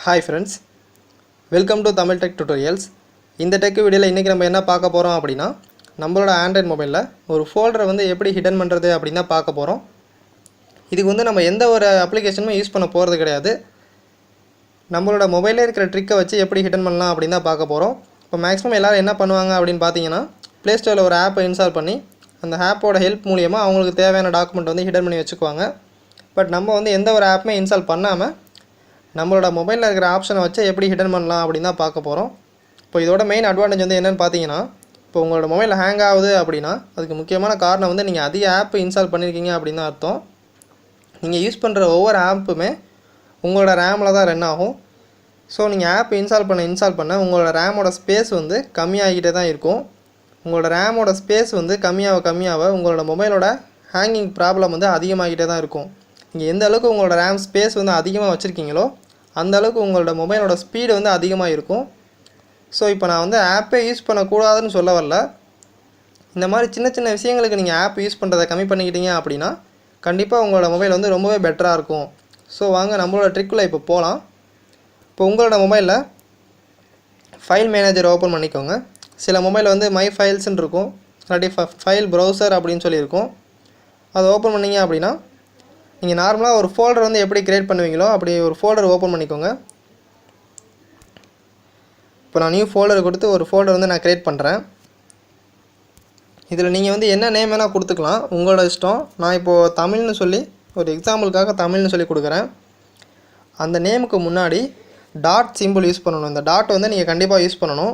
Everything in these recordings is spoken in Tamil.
Hi friends, welcome to TamilTechTutorials. இந்த டெக் வீடியோவில் இன்றைக்கி நம்ம என்ன பார்க்க போகிறோம் அப்படின்னா நம்மளோட ஆண்ட்ராய்ட் மொபைலில் ஒரு ஃபோல்டரை வந்து எப்படி ஹிடன் பண்ணுறது அப்படின்னு தான் பார்க்க போகிறோம். இதுக்கு வந்து நம்ம எந்த ஒரு அப்ளிகேஷனும் யூஸ் பண்ண போகிறது கிடையாது. நம்மளோட மொபைலில் இருக்கிற ட்ரிக்கை வச்சு எப்படி ஹிடன் பண்ணலாம் அப்படின்னு தான் பார்க்க போகிறோம். இப்போ மேக்ஸிமம் எல்லோரும் என்ன பண்ணுவாங்க அப்படின்னு பார்த்தீங்கன்னா ப்ளே ஸ்டோரில் ஒரு ஆப்பை இன்ஸ்டால் பண்ணி அந்த ஆப்போட ஹெல்ப் மூலியமாக அவங்களுக்கு தேவையான டாக்குமெண்ட் வந்து ஹிடன் பண்ணி வச்சுக்குவாங்க. பட் நம்ம வந்து எந்த ஒரு ஆப்புமே இன்ஸ்டால் பண்ணாமல் நம்மளோட மொபைலில் இருக்கிற ஆப்ஷனை வச்சு எப்படி ஹிடன் பண்ணலாம் அப்படின்னு தான் பார்க்க போகிறோம். இப்போ இதோட மெயின் அட்வான்டேஜ் வந்து என்னென்னு பார்த்தீங்கன்னா, இப்போ உங்களோட மொபைலில் ஹேங் ஆகுது அப்படின்னா அதுக்கு முக்கியமான காரணம் வந்து நீங்கள் அதிக ஆப் இன்ஸ்டால் பண்ணியிருக்கீங்க அப்படின்னு தான் அர்த்தம். நீங்கள் யூஸ் பண்ணுற ஒவ்வொரு ஆப்புமே உங்களோட ரேமில் தான் ரன் ஆகும். ஸோ நீங்கள் ஆப் இன்ஸ்டால் பண்ண உங்களோட ரேமோட ஸ்பேஸ் வந்து கம்மியாகிட்டே தான் இருக்கும். உங்களோட ரேமோட ஸ்பேஸ் வந்து கம்மியாக உங்களோட மொபைலோட ஹேங்கிங் ப்ராப்ளம் வந்து அதிகமாகிட்டே தான் இருக்கும். நீங்கள் எந்த அளவுக்கு உங்களோட ரேம் ஸ்பேஸ் வந்து அதிகமாக வச்சுருக்கீங்களோ அந்த அளவுக்கு உங்களோட மொபைலோட ஸ்பீடு வந்து அதிகமாக இருக்கும். ஸோ இப்போ நான் வந்து ஆப்பே யூஸ் பண்ணக்கூடாதுன்னு சொல்ல வரல. இந்த மாதிரி சின்ன சின்ன விஷயங்களுக்கு நீங்கள் ஆப் யூஸ் பண்ணுறதை கம்மி பண்ணிக்கிட்டீங்க அப்படின்னா கண்டிப்பாக உங்களோட மொபைல் வந்து ரொம்பவே பெட்டராக இருக்கும். ஸோ வாங்க நம்மளோட ட்ரிக்குள்ளே இப்போ போகலாம். இப்போ உங்களோட மொபைலில் ஃபைல் மேனேஜர் ஓப்பன் பண்ணிக்கோங்க. சில மொபைல் வந்து மை ஃபைல்ஸ்ன்னு இருக்கும், இல்லாட்டி ஃபைல் ப்ரௌசர் அப்படின்னு சொல்லியிருக்கும். அதை ஓப்பன் பண்ணிங்க அப்படின்னா நீங்கள் நார்மலாக ஒரு ஃபோல்டர் வந்து எப்படி க்ரியேட் பண்ணுவீங்களோ அப்படி ஒரு ஃபோல்டர் ஓப்பன் பண்ணிக்கோங்க. இப்போ நான் நியூ ஃபோல்டர் கொடுத்து ஒரு ஃபோல்டர் வந்து நான் க்ரியேட் பண்ணுறேன். இதில் நீங்கள் வந்து என்ன நேம் வேணால் கொடுத்துக்கலாம், உங்களோட இஷ்டம். நான் இப்போது தமிழ்னு சொல்லி ஒரு எக்ஸாம்பிளுக்காக தமிழ்னு சொல்லி கொடுக்குறேன். அந்த நேமுக்கு முன்னாடி டாட் சிம்பிள் யூஸ் பண்ணணும். இந்த டாட் வந்து நீங்கள் கண்டிப்பாக யூஸ் பண்ணணும்.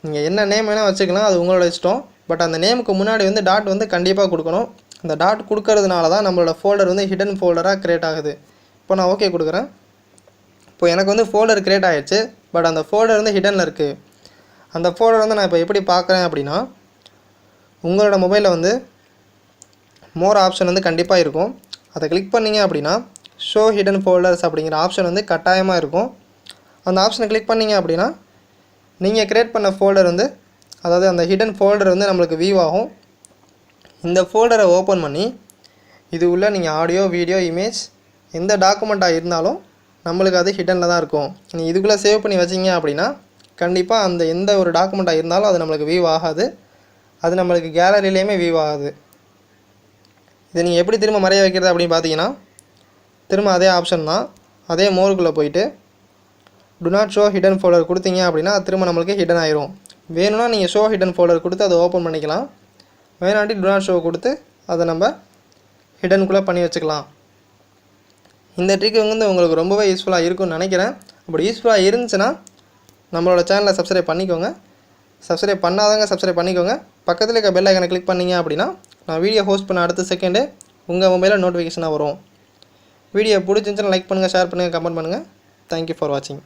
நீங்கள் என்ன நேம் வேணால் வச்சுக்கலாம், அது உங்களோட இஷ்டம். பட் அந்த நேமுக்கு முன்னாடி வந்து டாட் வந்து கண்டிப்பாக கொடுக்கணும். அந்த டாட் கொடுக்கறதுனால தான் நம்மளோட ஃபோல்டர் வந்து ஹிடன் ஃபோல்டராக க்ரியேட் ஆகுது. இப்போ நான் ஓகே கொடுக்குறேன். இப்போ எனக்கு வந்து ஃபோல்டர் க்ரியேட் ஆகிடுச்சு. பட் அந்த ஃபோல்டர் வந்து ஹிடனில் இருக்குது. அந்த ஃபோல்டர் வந்து நான் இப்போ எப்படி பார்க்குறேன் அப்படின்னா, உங்களோட மொபைலில் வந்து மோர் ஆப்ஷன் வந்து கண்டிப்பாக இருக்கும். அதை கிளிக் பண்ணிங்க அப்படின்னா ஷோ ஹிடன் ஃபோல்டர்ஸ் அப்படிங்கிற ஆப்ஷன் வந்து கட்டாயமாக இருக்கும். அந்த ஆப்ஷனை கிளிக் பண்ணிங்க அப்படின்னா நீங்கள் க்ரியேட் பண்ண ஃபோல்டர் வந்து, அதாவது அந்த ஹிடன் ஃபோல்டர் வந்து நம்மளுக்கு வியூ ஆகும். இந்த ஃபோல்டரை ஓப்பன் பண்ணி இது உள்ள நீங்கள் ஆடியோ, வீடியோ, இமேஜ் எந்த டாக்குமெண்ட்டாக இருந்தாலும் நம்மளுக்கு அது ஹிடனில் தான் இருக்கும். நீங்கள் இதுக்குள்ளே சேவ் பண்ணி வச்சிங்க அப்படின்னா கண்டிப்பாக அந்த எந்த ஒரு டாக்குமெண்ட்டாக இருந்தாலும் அது நம்மளுக்கு வியூ ஆகாது. அது நம்மளுக்கு கேலரியிலையுமே வியூ ஆகாது. இதை நீங்கள் எப்படி திரும்ப மறைய வைக்கிறது அப்படின்னு பார்த்தீங்கன்னா, திரும்ப அதே ஆப்ஷன் தான், அதே மோருக்குள்ளே போயிட்டு to not show hidden folder கொடுத்தீங்க அப்படின்னா அது திரும்ப நம்மளுக்கு ஹிடன் ஆயிரும். வேணும்னா நீங்கள் ஷோ ஹிடன் ஃபோல்டர் கொடுத்து அதை ஓப்பன் பண்ணிக்கலாம். வேணாட்டி டு நாட் ஷோ கொடுத்து அதை நம்ம ஹிடனுக்குள்ளே பண்ணி வச்சுக்கலாம். இந்த ட்ரிக் வந்து உங்களுக்கு ரொம்பவே யூஸ்ஃபுல்லாக இருக்கும்னு நினைக்கிறேன். அப்படி யூஸ்ஃபுல்லாக இருந்துச்சுன்னா நம்மளோட சேனலை சப்ஸ்கிரைப் பண்ணிக்கோங்க. சப்ஸ்கிரைப் பண்ணாதவங்க சப்ஸ்கிரைப் பண்ணிக்கோங்க. பக்கத்தில் இருக்க பெல் ஐக்கனை கிளிக் பண்ணிங்க அப்படின்னா நான் வீடியோ ஹோஸ்ட் பண்ண அடுத்த செகண்டே உங்கள் மொபைலில் நோட்டிஃபிகேஷனாக வரும். வீடியோ பிடிச்சிருந்துச்சுன்னா லைக் பண்ணுங்கள், ஷேர் பண்ணுங்கள், கமெண்ட் பண்ணுங்கள். தேங்க்யூ ஃபார் வாட்சிங்.